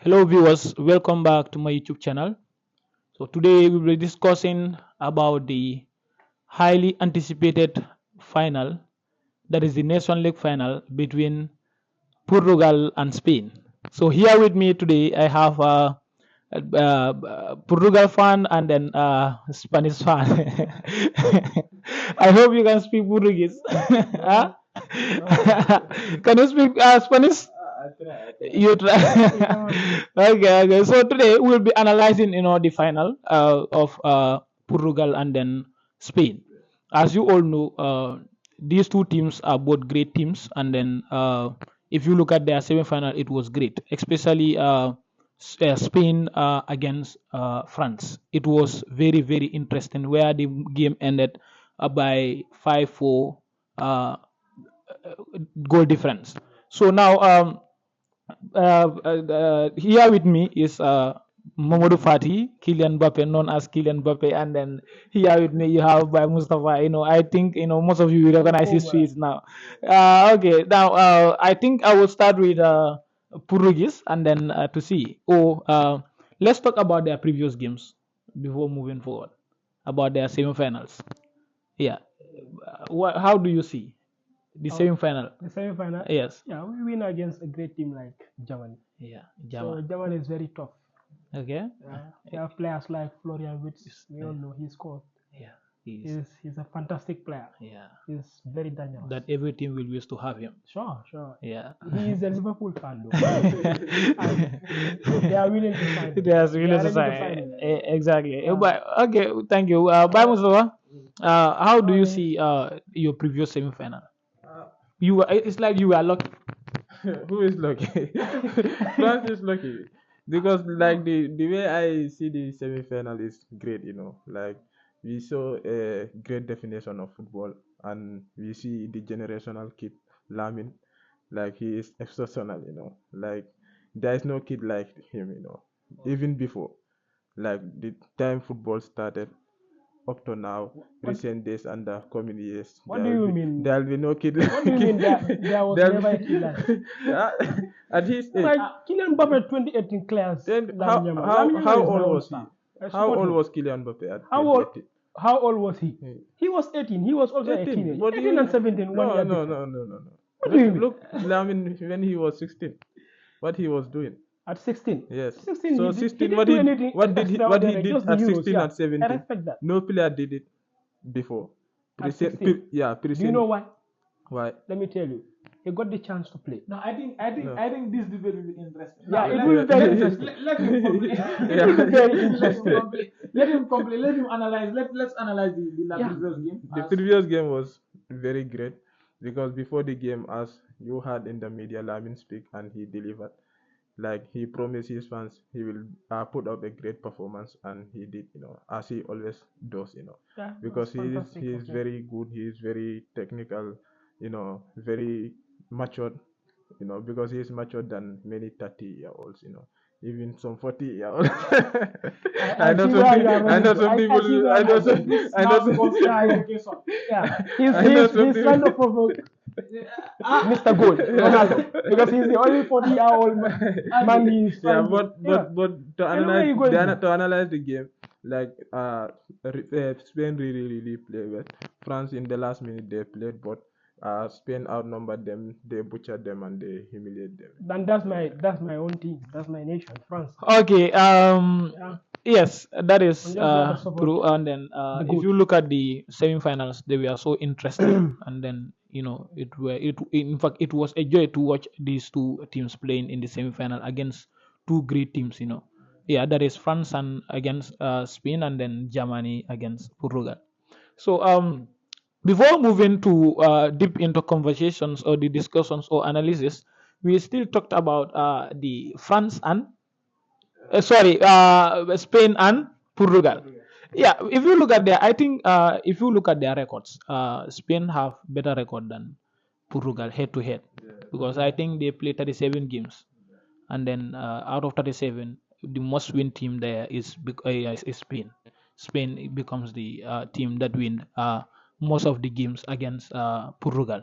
Hello viewers, welcome back to my YouTube channel. So today we will be discussing about the highly anticipated final, that is the Nation League final between Portugal and Spain. So here with me today I have a Portugal fan and then Spanish fan. I hope you can speak Portuguese. Huh? Can you speak Spanish? You try. Okay, okay. So today we'll be analyzing, the final of Portugal and then Spain. As you all know, these two teams are both great teams, and then if you look at their semi-final, it was great, especially Spain against France. It was very very interesting, where the game ended by 5-4 goal difference. So now here with me is Mamadou Fati, Kylian Mbappe, known as Kylian Mbappe, and then here with me you have by Mustafa. I think most of you will recognize his face now. Okay, now I think I will start with Portuguese, and then to see. Let's talk about their previous games before moving forward, about their semi-finals. Yeah, how do you see the semi-final? The semi-final, Yes. yeah, we win against a great team like Germany. Yeah, So German. Germany is very tough. Okay. We have players like Florian Wirtz. We all know he scored. Yeah, He's a fantastic player. yeah. He's very dangerous. That every team will wish to have him. Sure, sure. Yeah. He is a Liverpool fan though. And they are willing to sign him. They are They willing are to ready sign. to sign him. Exactly. Yeah. But okay, thank you. Bye, Mustafa. How do you Okay. see your previous semi-final? Uh, It's like you were lucky. who is lucky? France is lucky because like the way I see the semi-final is great. Like we saw a great definition of football, and we see the generational kid Lamin. Like he is exceptional. Like there is no kid like him. Even before like the time football started up to now, What, recent days and the coming years, what do you mean? there will be no kid What do you mean there was there'll never a be- kid like Ah, at his age. like Kylian Mbappe 2018 clears Then Lamine Yamal. how Lamine how Yamal is my old own was he? star. I How support old him. was Kylian Mbappe at How old? 2018? How old was he? Hmm. He was 18. He was also 18. 18. But 18 and 17 one no, year no, difference. no, no, no, no. What do you mean? Look, Lamin when he was 16, what he was doing. At 16. Yes. 16, So he 16, didn't what do he anything what did he extraordinary, did just the at Euros, 16 yeah. and I 17? respect that. No player did it before. At 16. Yeah, Do you know why? why? Let me tell you. He got the chance to play. No, I think this debate will be interesting. Yeah, Now, it will be very interesting. Let him complete. It will be very interesting. Let him complete. Let him analyze. Let's analyze the Yeah. previous game. The previous game was very great because before the game, as you heard in the media, Lamin speak and he delivered. Like he promised his fans he will put up a great performance, and he did, as he always does, Yeah, because that's fantastic. he is Okay. very good, he is very technical, very matured, because he is matured than many 30-year-olds, even some 40-year-olds. I see where you are I know running to. some I see people. where I you know are some. running to. I know some. Yeah, I know he's something. trying to provoke Mr. Gold, Ronaldo, because he's the only 40-year-old man he is Yeah, trying to. but to Tell me where you going to. analyze the game, like Spain really play well. France in the last minute they played, but Spain outnumbered them, they butchered them, and they humiliated them. Then that's my own team. That's my nation, France. Okay. Yeah, Yes, that I'm is just there to support true. And then the if goat. you look at the semi-finals, they were so interesting. And then it in fact it was a joy to watch these two teams playing in the semi-final against two great teams. Yeah, that is France and against Spain, and then Germany against Portugal. So before moving to deep into conversations or the discussions or analysis, we still talked about the France and Spain and Portugal. Yeah, if you look at I think if you look at their records, Spain have better record than Portugal head to head, because I think they play 37 games, and then out of 37, the most win team there is Spain. Spain becomes the team that win most of the games against Portugal.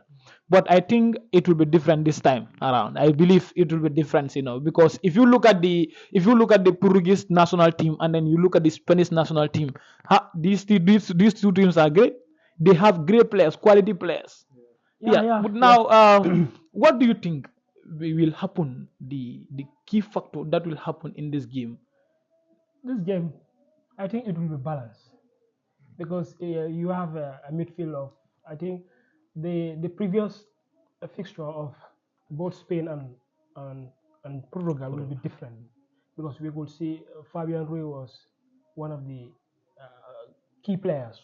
But I think it will be different this time around. I believe it will be different, because if you look at the Portuguese national team and then you look at the Spanish national team, these two teams are great. They have great players, quality players. Yeah. But now, what do you think will happen? The key factor that will happen in this game. This game, I think it will be balanced because you have a midfield of, I think, the previous fixture of both Spain and Portugal will be different because we could see Fabian Ruiz was one of the key players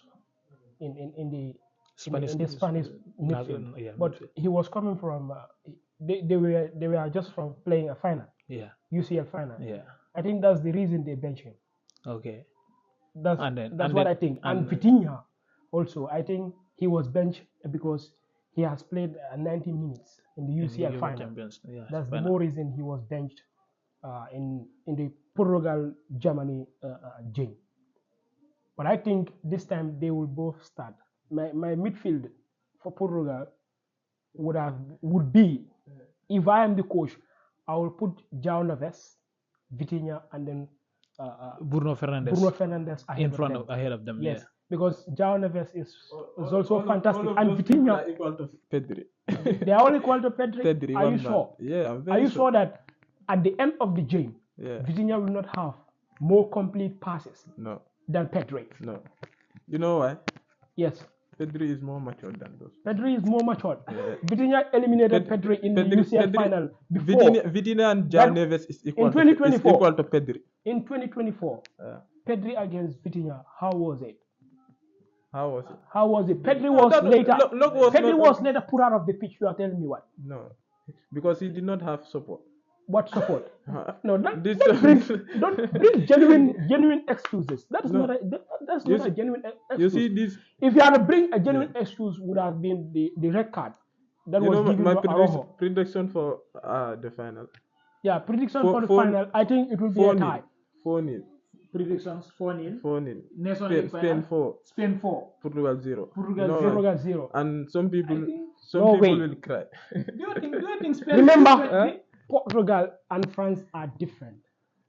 in the Spanish midfield, but he was coming from they were just from playing a final, UCL final. I think that's the reason they bench him. Okay. That's what I think. And Vitinha also, I think he was benched because he has played 90 minutes in the UCL final. That's the more reason he was benched in the Portugal Germany game. But I think this time they will both start. My midfield for Portugal would be, if I am the coach, I will put João Neves, Vitinha, and then Bruno Fernandes ahead of them. Yes, because João Neves is also fantastic, and Vitinha equal to Pedri. They are all equal to Pedri. Are you sure? Yeah, I'm Are you sure that at the end of the game, Yeah. Vitinha will not have more complete passes No, than Pedri? no. You know why? Yes. Pedri is more mature than those. Pedri is more mature. Yeah. Vitinha eliminated Pedri in the UCL final before. Vitinha and João Neves is equal in 2024. is equal to Pedri. In 2024, Pedri against Vitinha, how was it? How was it? How was it? Pedri was later. Pedri was not, later put out of the pitch. You are telling me what? No, because he did not have support. What support? No, don't This- bring genuine excuses. That's No. not a genuine excuse. You see this? If you had to bring a genuine excuse, would have been the red card that You was know given my to Araujo. prediction for the final. Yeah, prediction For- for the for- final. I think it will be a tie. 4-0. Predictions 4-0. 4-0. National League Spain final. 4. Spain 4. Portugal 0. Portugal No, 0-0. And some people, I think- No way. will cry. Do you think Spain? Remember, Portugal and France are different.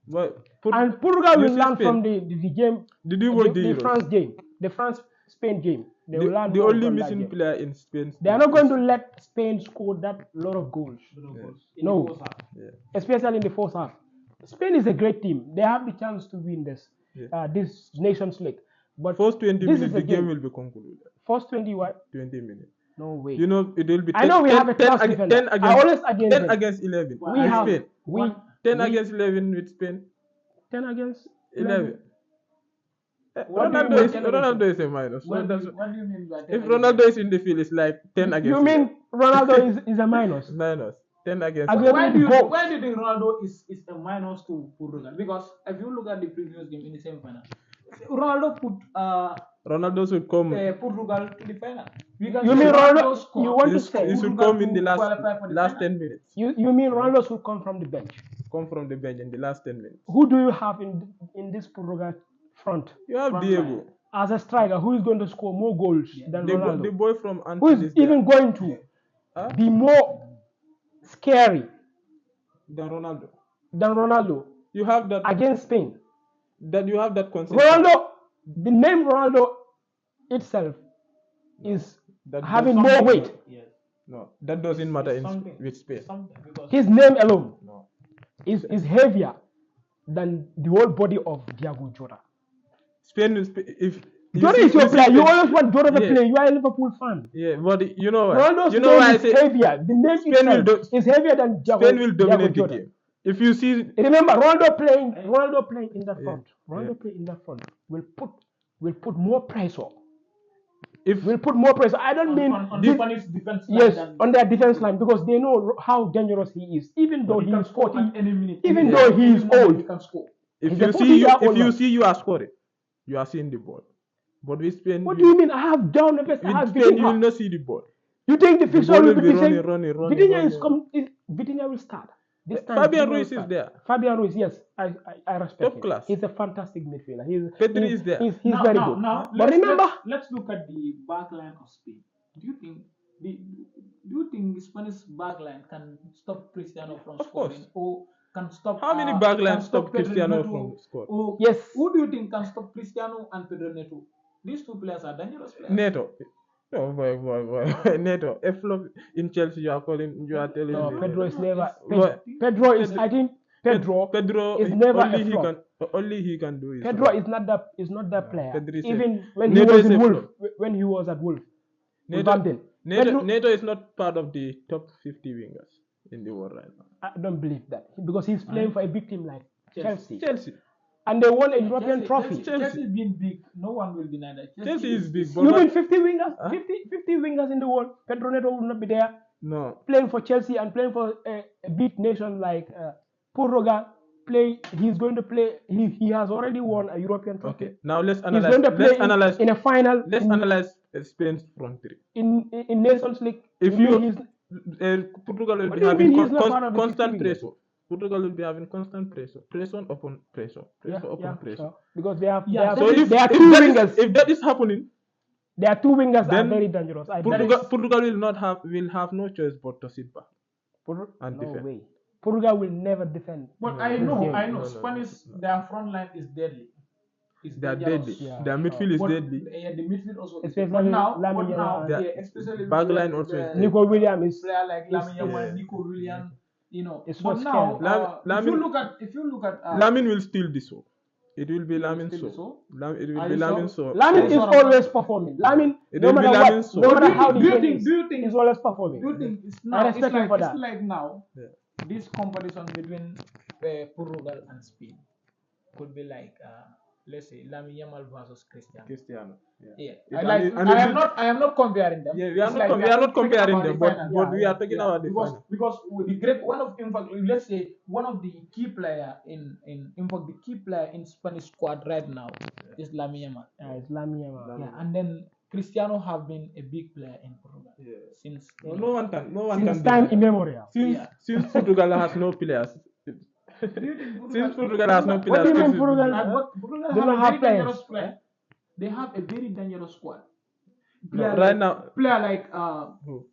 But And Portugal will see learn Spain? from the game, Did you watch the the Euros? France game, the France-Spain game. They will learn The more only from that missing game. player in Spain. They are not going to let Spain score that lot of goals. No, Yeah. especially in the first half. Spain is a great team. They have the chance to win this Nations League. But First 20 this minutes, is the a game game. will be concluded. First 20 what? 20 minutes. No way. You know, it will be 10, I know we have a 10 class defender. 10 I against, always against 10 them. against 11 We with have Spain. 10 we- against 11 with Spain. 10 against 11. What do you Ronaldo mean is 10 Ronaldo is a minus. So What that's, do you mean by if Ronaldo is in the field, it's like 10 against You mean Ronaldo is a minus? minus 10 against Against- Why do you Both. why do you think Ronaldo is a minus to Portugal? Because if you look at the previous game in the semi-final, Ronaldo put Ronaldo should come. Portugal to the final. You mean Ronaldo? You want to say He should come in the last 10 minutes. you mean Ronaldo should come from the bench? Come from the bench in the last 10 minutes. Who do you have in this Portugal front You have Front Diego. line. as a striker? Who is going to score more goals than The Ronaldo? boy from Who Anthony is even going to Huh? be more scary than Ronaldo. than Ronaldo You have that. against Spain? You have that consistency. Ronaldo, the name Ronaldo itself is That having does- more weight. Yes. No, that doesn't matter with Spain. Something because His name alone No. is heavier than the whole body of Diego Jota. Spain is if Jota is your player. You always want Jota to Yeah. play. You are a Liverpool fan. Yeah, but you know what? Ronaldo's You know name why I is say heavier. The name Spain will itself is heavier than Diego, Spain will Diego dominate the Jota. game. If you see, Remember, Ronaldo playing in that front. Ronaldo Yeah. playing in that front will put more pressure. if Will put more pressure. I don't mean on this- Spanish defense line yes than- on their defense line because they know how dangerous he is. Even though he he can is score 40, at any minute. even Any though moment, he is any moment old. he can score. if He's you a see you 40-year-old if you man. see you are scoring, you are seeing the ball. But with Spain, What do you mean? I have down the I have with Spain, you will Vitinha. not see the ball. You think the The fixture ball will will be be the same? running. Vitinha Vitinha will start. This time, Fabian he will Ruiz is start. there. Fabian Ruiz, yes, I respect Top him. class. He's a fantastic midfielder. Pedri is there. He's now, very now, good. Now, But remember, let's look at the backline of Spain. Do you think the Spanish backline can stop Cristiano from Of course. scoring, or can stop? How many can backlines stop stop Cristiano Pedro from Neto, scoring? or yes. who do you think can stop Cristiano and Pedro Neto? These two players are dangerous players. Neto. Oh boy. Neto. A flop in Chelsea. You are telling No, me. Pedro is never. Well, Pedro is. I think Pedro is never a flop. Only he can do is Pedro is not that player. Pedro is Even when he Neto was is in a Wolf, flop. when he was at Wolf, Wolverhampton. Neto is not part of the top 50 wingers in the world right now. I don't believe that because he's playing for a big team like Chelsea. And they won a European trophy. Chelsea is being big. No one will deny that. Chelsea is big. You mean 50 wingers? Huh? 50 wingers in the world. Pedro Neto will not be there. No. Playing for Chelsea and playing for a big nation like Portugal. He's going to play. He has already won a European trophy. Okay. Now let's analyze. He's going to play in a final. Let's analyze Spain's front three. In Nations League. If Portugal will be having constant pressure. Portugal will be having constant pressure upon pressure. Sure. Because they have So two wingers. If that is happening, there are two wingers then are very dangerous. Portugal will have no choice but to sit back and no defend. way. Portugal will never defend. But I know. Spanish, their front line is deadly. They are deadly. Yeah, their midfield is deadly. Yeah, the midfield also. Especially But now, Their especially backline also is Nico Williams is player like Lamine Yamal, yeah. Nico Williams. It's But not now, Lamine- if you look at Lamine will steal this one. It will be Lamine steal so. this It will Are be you Lamine sure? so. Lamine is always performing. Lamine, It no will be matter Lamine what, so. no matter how do the you game think? is, Do you think? he's always performing. Do you think it's I now? respect him for that. It's like now. Yeah. This competition between Portugal and Spain could be like let's say Lamine Yamal versus Cristiano. Yeah. I am not comparing them. Yeah, we are It's not, like we are not talking comparing about them, the but, final. but we are talking about the because final. because with the great let's say one of the key player in fact the key player in Spanish squad right now is Lamine Yamal. It's Lamine Yamal. Yeah, and then Cristiano have been a big player in Portugal since No one can Since do time that. immemorial. Since Portugal has no players. Since Portugal has no What do players. you mean since- Portugal? Portugal They have don't a have very players. dangerous player. They have a very dangerous squad. No, right now, Player like who?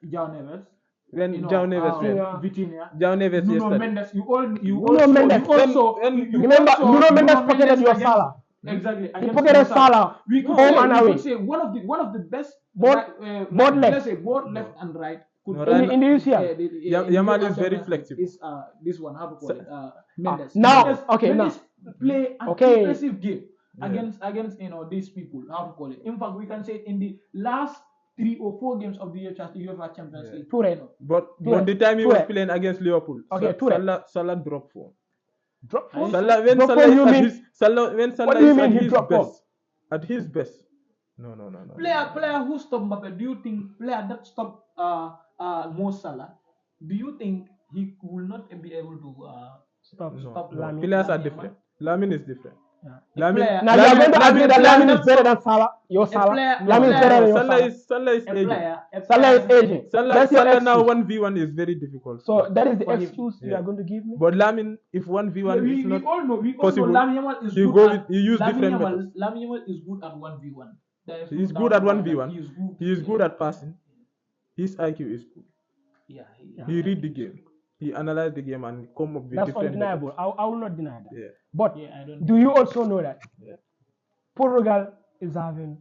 João Neves. When João Neves went, Vitinha. João Neves Nuno yesterday. Mendes. Nuno Mendes. Remember, Nuno Mendes pocketed your against- Salah. Exactly. He against pocketed Mo Salah. We could Home say, and we away. could say one of the best Both left. Let's say both left and right. Could No, In the UCL. Yamal is very flexible. Is this one how to call it? Mendes. now, Mendes, okay, Mendes play an Okay. impressive game Yeah. against these people. How to call it? In fact, we can say in the last 3 or 4 games of the UEFA Champions Yeah. League. Toure. But Toure. the time he was Toure. playing against Liverpool, Okay, Toure. Salah dropped form. Drop form? Salah when Drop Salah form, is you at mean- his Salah when Salah do you is mean at he his dropped form? best. At his best. No. Player who stopped Mbappe. Do you think player that stopped Mo Salah? Do you think he will not be able to Stop. stop No. Lamine. Players are Lamine different. Lamine is different. Yeah. Lamine, player- Now you are going to agree that Lamine Lamine is better than Salah. Your Salah. player- Lamine is no, better than your Salah Salah. is a aging. player? Salah is aging. Salah That's your now excuse. 1v1 is very difficult. So that is the For him. excuse you Yeah. are going to give me. But Lamine, if 1v1 we is not all know possible, Lamine Yamal is he good go at, with- he use Lamine different Yamal, methods. Lamine Yamal is good at 1v1. There is He's no good doubt at about 1v1. that. He is good. He is good at passing. His IQ is good. Yeah. He read the game. He analyzed the game and come up with That's different undeniable. I will not deny that. methods. Yeah. But Yeah, I don't. do you also know that Yeah. Portugal is having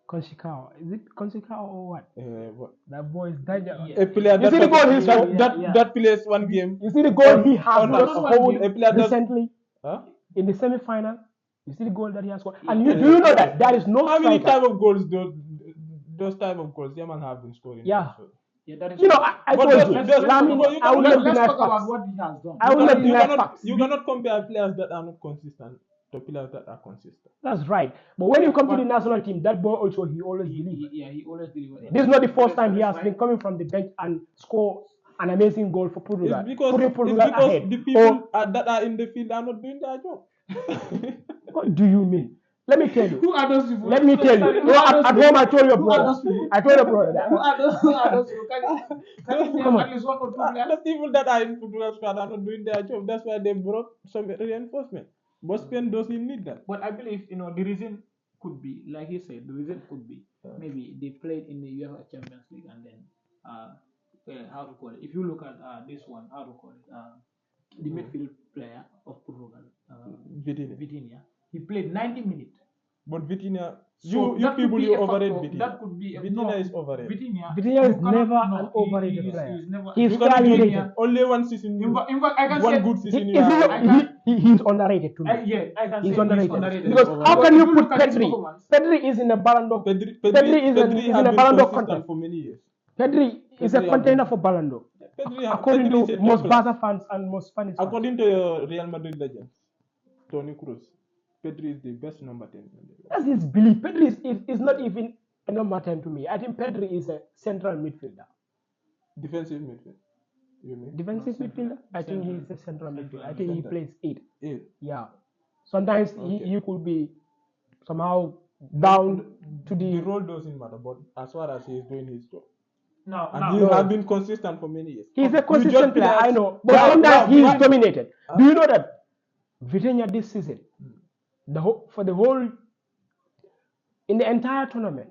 Conceição? Is it Conceição or what? But That boy is dangerous. Yeah. a player You see the goal he that, scored? that plays one game. You see the goal he has on the- scored a player does- recently Huh? in the semi-final. You see the goal that he has scored, and do you know that there is no How many striker. type of goals those type of goals Yaman have been scoring? Yeah. Yeah, that is. You know, I But told just- you, just- Lamine, but you I will cannot- not Let's deny talk about facts. what he has done. I will not deny facts. You cannot compare players that are not consistent to players that are consistent. That's right. But when you come to the national team, that boy also he always believes. He always delivers. This is not the first time he has been coming from the bench and score an amazing goal for Portugal. It's because, putting Portugal ahead. the people that are in the field are not doing their job. What do you mean? Let me tell you. Who are those people? Let me tell you. Who are those At people? home, I told your Who are brother. those people? I told your brother that. Who are those people? Can you name at least one or two players? The people that are in football squad are not doing their job. That's why they brought some reinforcement. But Spain doesn't need that. But I believe the reason could be, like you said, the reason could be maybe they played in the UEFA Champions League and then how to call it? If you look at this one, how to call it? The midfield player of Portugal, Vitinha, he played 90 minutes. But Vitinha, So you people you overrate factor. Vitinha. That could be Vitinha is overrated. Vitinha is never an overrated player. He's You cannot fairly give rated. only one season. In fact, I can One say good season. He's underrated to me. I can He's say underrated. Because How can you if put look at his Pedri? performance- Pedri is in a Ballon d'Or. Pedri is in has a been Ballon d'Or consistent contest. for many years. Pedri is a contender for Ballon d'Or. According Pedri is to a most top class. Barca fans and most Spanish fans. According to Real Madrid legend, Toni Kroos, Pedri is the best number 10 in the world. That's his belief. Pedri is not even a number 10 to me. I think Pedri is a central midfielder. Defensive midfield. You mean? Defensive midfielder? I think he's a central midfielder. I think he plays 8. 8. Yeah. Sometimes Okay. he could be somehow down to The the... role doesn't matter, but as far as he is doing his job. Now, He has been consistent for many years. He's a You consistent judge player, players- I know. But sometimes he is dominated. Huh? Do you know that Vitinha this season, in the entire tournament,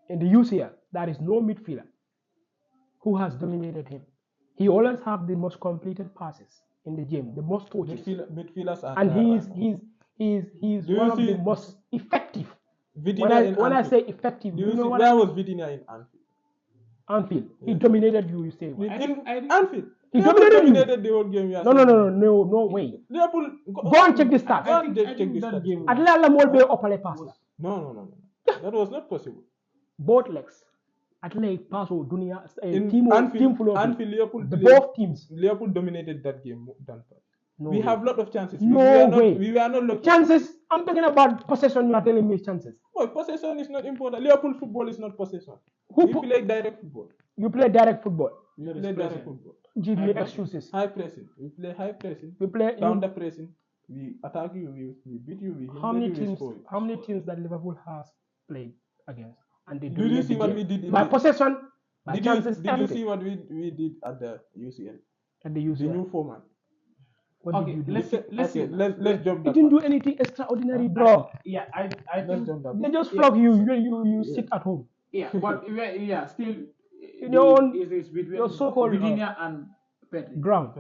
in the UCL, there is no midfielder who has dominated him. He always have the most completed passes in the game, the most touches. Midfielders are And he's Do you one of see- the most effective. Vitinha When I say effective, Do you you know see what where I mean? was Vitinha in Anfield? Anfield. He Yeah. dominated you say. What? In Anfield. He Liverpool dominated the whole game. No way. Liverpool. Go and check the stats. Go and check the that stats. game- Atlanta Mall be opale pass. No. That was not possible. Both legs. Atlanta pass or Dunia In team Anfield, full of Anfield, both teams. Liverpool dominated that game more than that. No We way. have lot of chances. No way. We were not lucky. Chances. I'm talking about possession. You are telling me chances. Well, possession is not important. Liverpool football is not possession. Who We play direct football. You play direct football. We That is play direct pressing. football. Give me excuses. High pressing. We play high pressing. We play. Counter pressing. We attack you. We beat you. We How many hinder you, we teams? score you. How many teams that Liverpool has played against? And they Did you dominate see the what game. we did? By possession, by Did chances, you everything. see what we did at the UCL? And they use The new format. What Okay, did you do? let's see. Let's jump You that. didn't do part. anything extraordinary, bro. Yeah, I Let's think jump that. They part. just flog you. You sit at home. yeah, but still In your own- is between your so-called Virginia and Pedri. Ground.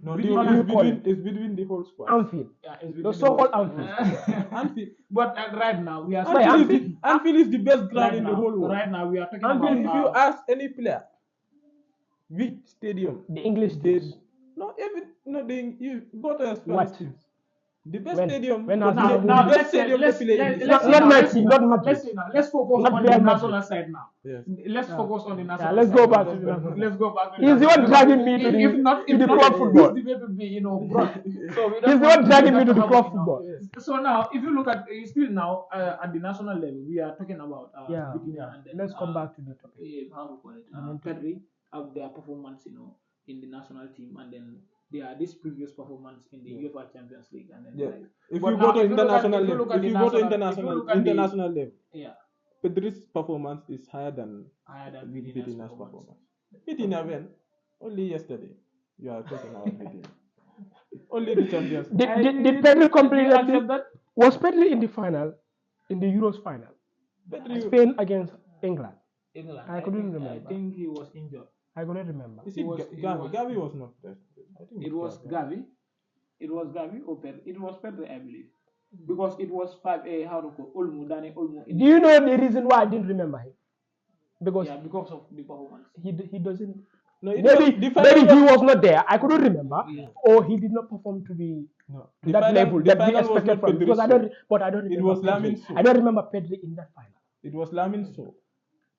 No, Between- it's between the whole squad. Anfield. Yeah, it's The between so-called the- Anfield. Anfield. But right now we are Anfield is the best ground in the whole world. Right now we are talking Anfield, about If you ask any player, which stadium? The English They teams. you go to a Spanish What? teams. The best When? stadium. When the has best Liverpool- let's stadium let's to play in. let's Not say my now, team, not my team. let's say now, let's focus Not on Real the Madrid. national side now. Yes. Let's focus on the national. let's side. go back to the national. Let's go back. To He's the one dragging me to If the not, to the club football. This debate would be broad. So we don't He's the want one dragging me to the have club it, football. So now, if you look at still now at the national level, we are talking about Yeah. Vitinha and then, Let's come back to the topic. how to call it, Pedri of their performance, in the national team, and then this previous performance in the UEFA Champions League, and then Yeah. like, If but you now, go to if you look at- international if you level, look at if the you go to national- if you international look at the- international level, yeah, Pedri's performance is higher than higher than Vitinha's Vitinha's performance. Vitinha went only yesterday. You are talking about Vitinha. Only the champions. Did Pedri complete accept that? that? Was Pedri in the final, in the Euros final? Pedri, Spain against England. England. I couldn't think- remember. I think he was injured. I couldn't remember. is it Gavi? Gavi was not there. I think It was Gavi. It was Gavi or Pedri. It was Pedri, I believe, because it was 5-A. How to call Olmo, Dani Olmo. Do you know the reason why I didn't remember him? Because because of the performance. he doesn't. No, it Maybe was, the final maybe he was, was not there. I couldn't remember, Yeah. or he did not perform to the no, to that level the that we final was expected not from him. Pedri's Because I fault. don't. But I don't remember. It was Pedri. Lamin Sow. I don't remember Pedri in that final. It was Lamin Sow,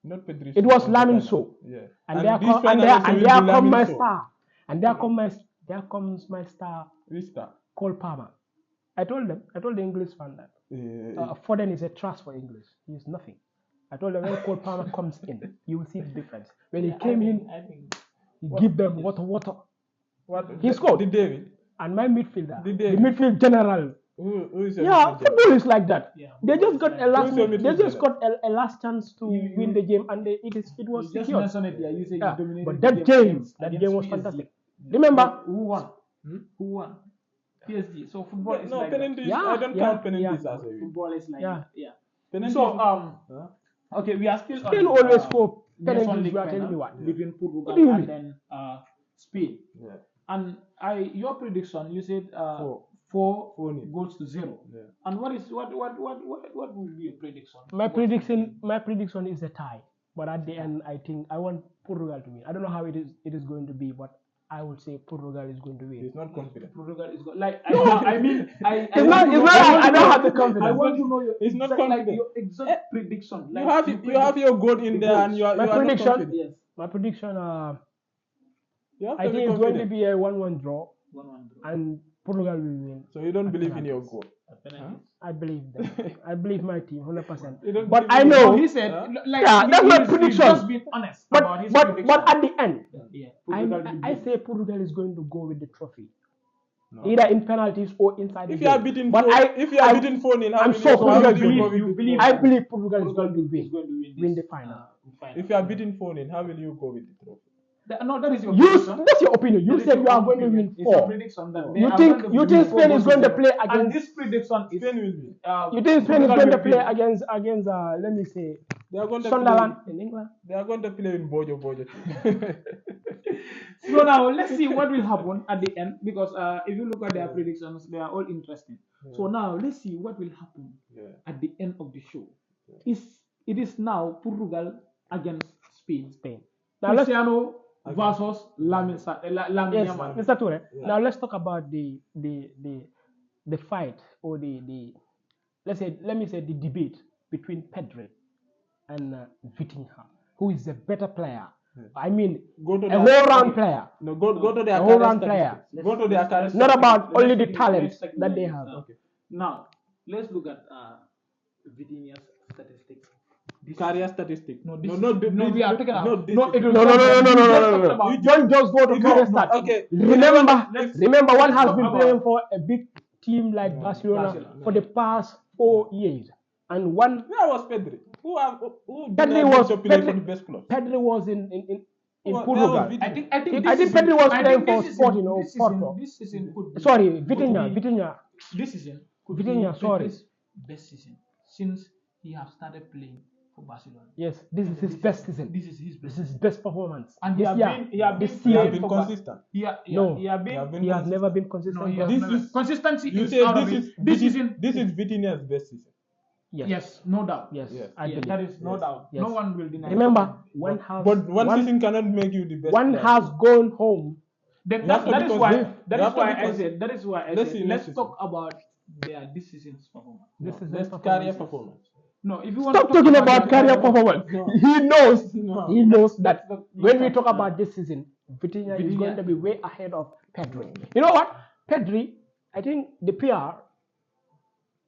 not Pedri. It was Lamin Sow. Yeah. And this there final come also will be my Lamin Sow. star. And there comes my star, Which star? Cole Palmer. I told the English fan that Foden is a trash for English. He's nothing. I told them when Cole Palmer comes in, you will see the difference. When he came in, I think he give them water. What? He scored. Did David? And my midfielder, Did the they- midfield general, Who is your Yeah, midfielder? football is like that. Yeah, They just got a last. Who's your They midfielder? just got a last chance to win the game, and it was You just secured. mentioned it. Yeah, you said Yeah, you dominated but the that game against was PSG. fantastic. Remember, Who won? Who won? PSG. So football is No, like that. penalties. Yeah, I don't yeah, count penalties yeah. as a win. Football is like Yeah. yeah. Penalties. So Huh? okay, we are still Spain on always score Nations penalties. League You are telling me final what? between What do you Portugal and mean? then Spain. Yeah. And your prediction, you said Four. 4 goals to 0. Yeah. And what would be your prediction? My prediction is a tie. But at the end, I think I want Portugal to win. I don't know how it is going to be, but I would say Portugal is going to win. He's not confident. Portugal is like I mean I It's not. I don't have the confidence. I want to know your He's not exact, like confident. your exact prediction. You Like have your goal in the there, goals. and you are My not prediction. confident. Yes. My prediction. You have I to be think it's going to confident. be a 1-1 draw, 1-1 draw. and Portugal will win. So you don't believe in your goal. Penalties. I believe that. I believe my team 100%. You don't But believe I in your know. No, he said like Yeah, that's my he's prediction. just been honest about his prediction. But at the end, yeah, Portugal will I win. say Portugal is going to go with the trophy, No. either in penalties or inside the If you are game. beaten, But if you are beaten 4-0, I'm sure Portugal will you believe I that believe Portugal is Portugal going to is win. going to Win this, the final. final. If you are beaten 4-0, how will you go with the trophy? No, that is your You, prediction. that's your opinion. You That is said your you are own going to opinion. win It's your 4. prediction that they You are think going to you win think 4 Spain is goals to going to 0. play And against this prediction is Spain will win. you think Spain is Portugal going to will play win. against let me say They are going to Sunderland play. in England? They are going to play in Bojo. So now let's see what will happen at the end because if you look at their predictions, they are all interesting. So now let's see what will happen at the end of the show. It is now Portugal against Spain. Now Cristiano versus Lamine Yes, Yamal. Mr. Toure. Yeah. Now let's talk about the fight or let me say the debate between Pedri and Vitinha. Who is the better player? I mean, Go to a whole-round player. No, go to their A whole-round career player. statistics. Go to their career Not about Let's only the take it- talent let's take it that like they this. have. Okay. Now let's look at Vitinha's statistics. Career statistics. No, we are talking about. this No, is- it will No. about. You don't just go to You career just- stats. okay. Remember, one has talk been about- playing for a big team like Barcelona for the past 4 years, and one Where was Pedri? Who Pedri denied was him to play for Pedri- the best club? Pedri was in Well, Portugal. that was I think I think this Pedri was I playing think for this Sporting or season- Porto. This season could be. Sorry, could be- Vitinha. This season could Vitinha, be sorry. Pedri's best season since he have started playing for Barcelona. Yes, this is his best season. This is his This best. is his best performance. And he this have year, been. He have been. this He year, has been consistent. No. He have been. He he has never been consistent. No, he but- has This never- is- consistency You is say out of this it. is This season. this is Vitinha's best season. Yes, no doubt. Yes, Yes. I believe. that is no Yes. doubt. Yes. No one will deny. Remember, But one season cannot make you the best. one player. has gone home. That, You have to that be is why. consistent. That You is have to why be I consistent. said. That is why I Let's said. see Let's next talk about their this season's performance. This is Let's his career performance. performance. No, if you want Stop to talk talking about their career performance. No. He knows. No. He knows that Let's- when we let's- talk about this season, Vitinha is Vitinha- going to be way ahead of Pedri. You know what? Pedri, I think the PR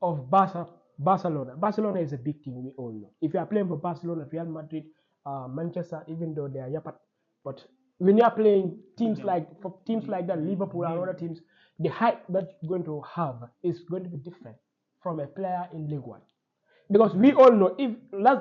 of Barcelona is a big team, we all know. If you are playing for Barcelona, Real Madrid, Manchester, even though they are yapat, but when you are playing teams like that, Liverpool and other teams, the hype that you're going to have is going to be different from a player in League One. Because we all know,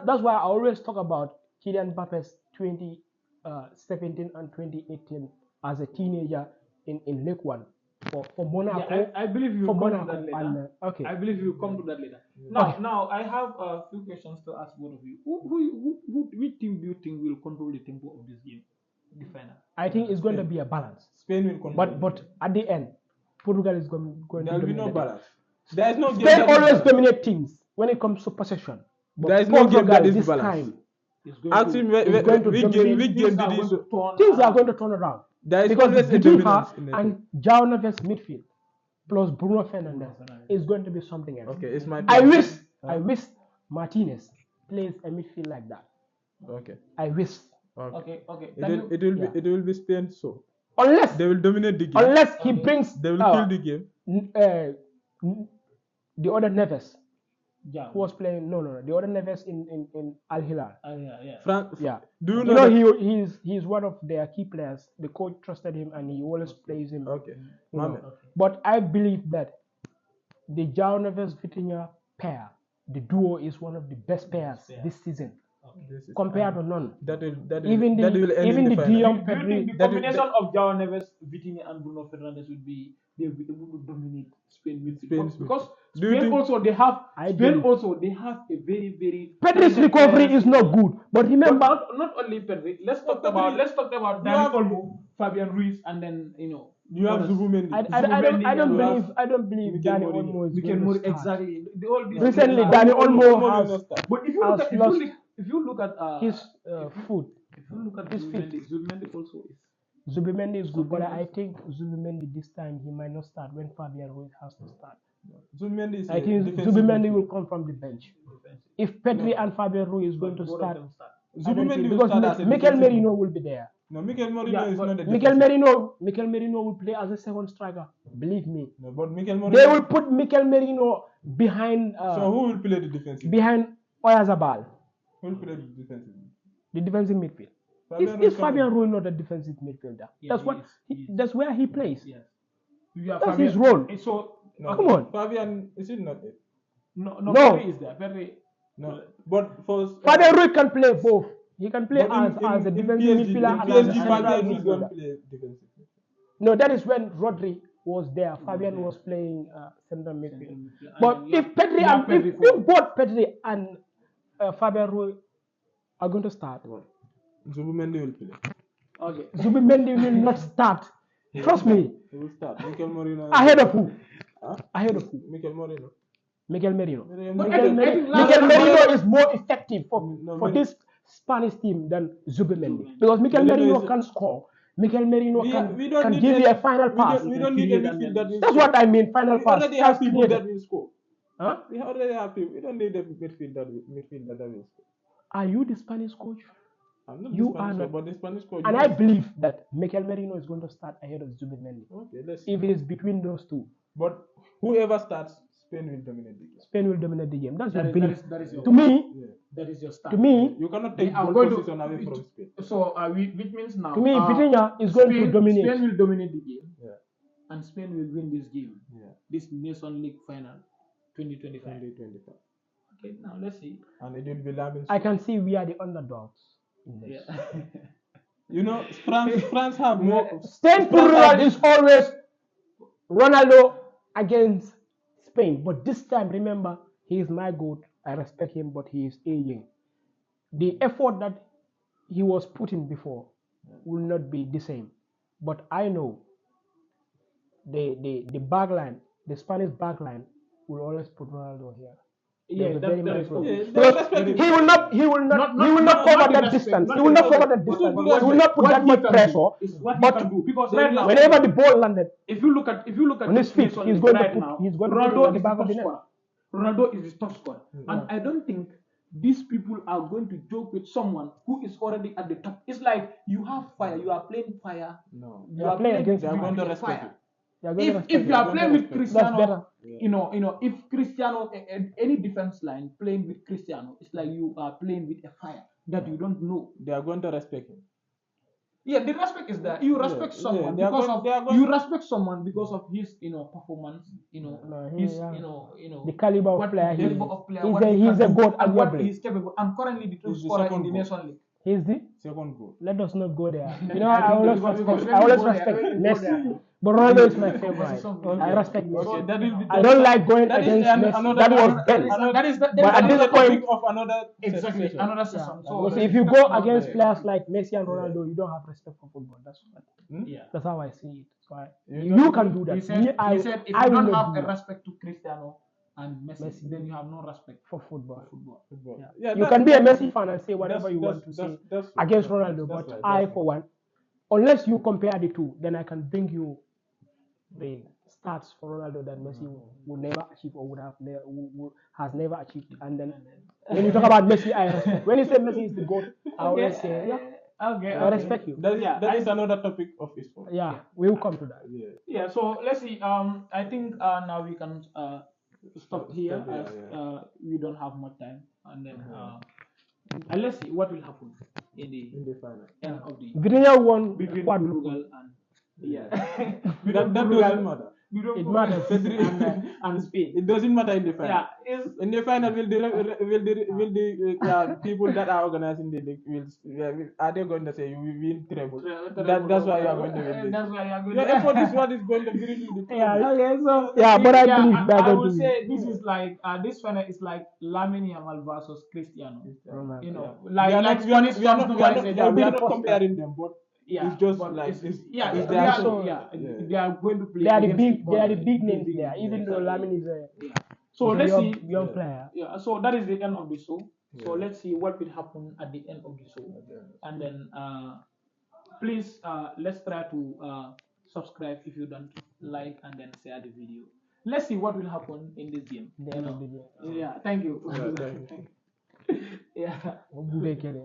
that's why I always talk about Kylian Mbappe's 2017 and 2018 as a teenager in League One for Monaco. Yeah, I believe you for will come Monaco to that later. and, okay. I believe you will come to that later. Now I have a few questions to ask both of you. Which team do you think will control the tempo of this game, the final? I think it's going to be a balance. Spain will control. But at the end, Portugal is going there to will be no dominate. balance. There is no game. Spain that is always balanced. dominate teams when it comes to possession. But There is no game Portugal that is this balanced. time, It's going Ask to- him It's going to which dominate. game things did are he going so? to turn things are around. going to turn around. There is Because always a Vitinha dominance in the team. and João Neves midfield plus Bruno Fernandes is going to be something else. Okay, it's my I turn. wish Martinez plays a midfield like that. Okay. I wish. Okay. It will be Spain, so Unless they will dominate the game. he brings They will kill the game. the other Neves Yeah. who was playing the other Neves in Al Hilal. Yeah. Yeah. Do you You know? know that- he's one of their key players. The coach trusted him and he always plays him. Okay. you know. Mame. But I believe that the João Neves Vitinha pair, the duo is one of the best pairs this season. Compared to none. Even the Guillaume Pedri. The combination of João Neves, Vitinha, and Bruno Fernandes would be they would dominate Spain with because Spain also they have a very very Pedri's recovery is not good, but remember not only Pedri. Let's talk about Dani Olmo, Fabian Ruiz, and then you have Zubimendi. I don't believe Dani Olmo is going to start. Exactly. Recently, Dani Olmo has. But if you look at his foot, if you look at his feet, Zubimendi also is. Zubimendi is good, but I think Zubimendi this time he might not start when Fabian Ruiz has to start. I think Zubimendi will come from the bench. If Pedri and Fabian Ruiz is going to start, Zubimendi because Mikel Merino will be there. No, Mikel Merino is not a Mikel Merino will play as a second striker. Believe me. No, but Mikel Merino. They will put Mikel Merino behind. So who will play the defensive? Behind Oyarzabal. Who will play the defensive? The defensive midfield. Is Fabian Ruiz not a defensive midfielder? Yeah, that's where he plays. Yes. That's his role. So come on. Fabian, is it not it? No. Pedri is there. Pedri. No, but for Fabian Ruiz can play both. He can play as a defensive midfielder and as a central midfielder. No, that is when Rodri was there. Fabian was playing central midfield. But if both Pedri and Fabian Ruiz are going to start, Zubimendi will play. Okay. Zubimendi will not start. Trust me. He will start. Mikel Merino. Ahead of who? Mikel Merino. Mikel Merino is more effective for this Spanish team than Zubimendi because Mikel Merino can score. Mikel Merino can give you a final pass. We don't need a midfield that will That's what I mean. Final pass. We already have people that will score. Huh? We already have people. We don't need a midfield that will score. Are you the Spanish coach? I'm not You the Spanish are not. coach, but the Spanish coach. And I believe that Mikel Merino is going to start ahead of Zubimendi. Okay, let's see. If it is between those two. But whoever starts, Spain will dominate the game. Spain will dominate the game. That's your belief. That is your to me, that is your start. to me, you cannot take I'm ball going position away from Spain. So which means now to me, Vitinha is going to dominate. Spain will dominate the game. Yeah. And Spain will win this game. Yeah. This Nations League Final 2025. 2025. Okay, now let's see. And it will be Lamin. I can see we are the underdogs. Yeah. You know, France have more. Stand plural is always Ronaldo against Spain. But this time, remember, he is my GOAT. I respect him, but he is aging. The effort that he was putting before will not be the same. But I know the backline, the Spanish backline, will always put Ronaldo here. Yeah, that is he will not cover that distance. He will not cover that distance. He will not put that much pressure. But can do because right now, whenever the ball landed, if you look at on his feet, he's going to put. He's going to put Ronaldo at the back of the net. Ronaldo is the top scorer, and I don't think these people are going to joke with someone who is already at the top. It's like you have fire, you are playing fire. No, you are playing against fire. If you are playing with Cristiano, you know, if Cristiano, any defense line playing with Cristiano, it's like you are playing with a fire that you don't know. They are going to respect him. Yeah, the respect is there. You respect someone you respect someone because of his, performance. The caliber of player he is. He's a goat and what he's capable. And currently the top scorer in the Nations League. He's the second goal. Let us not go there. I always respect Messi. But Ronaldo is my favorite. I respect Messi. I don't like going against Messi. That was Ben. But at this point of another another session. So if you go against players like Messi and Ronaldo, you don't have respect for football. That's how I see it. So you can do that. He said if you don't have a respect to Cristiano and Messi, then you have no respect for football. Yeah, you can be a Messi fan and say whatever you want to say against Ronaldo, but I, for one, unless you compare the two, then I can bring you the stats for Ronaldo that Messi will never achieve or has never achieved. And then when you talk about Messi, I respect. When you say Messi is the GOAT, I always say, I respect you. That is another topic of sport. Yeah, we will come to that. Yeah. So let's see. I think now we can stop here as we don't have much time, and then and let's see what will happen in the final end of the Vitinha won between Portugal and that doesn't matter. It matters. and Spain. It doesn't matter in the final. Yeah, it's, In the final, will the people that are organizing the league are they going to say you will win treble? That's why you are going to win this. That's why you are going Your to. effort is what is going to bring you the Yeah. treble. Okay, so Yeah, but I believe I, they're I going would to say this is like this final is like Lamine Yamal versus Cristiano. Ronaldo. You know, We like are like not, we are Spanish not, fans we are normally not, say we they are, are we are going not to comparing them, but yeah, it's just but like it's, it's, yeah, it's they their are show. yeah, Yeah. they are going to play They are the against big. They are the equal, big names big there. Even names, though yeah. Lamin is a, Yeah. So is a let's young, see. young Yeah. player. Yeah, so that is the end of the show. So Yeah. let's see what will happen at the end of the show, and then please let's try to subscribe if you don't like, and then share the video. Let's see what will happen in this game. The end of the game. Yeah, thank you. Yeah, thank you. Yeah. Good day, Kenny.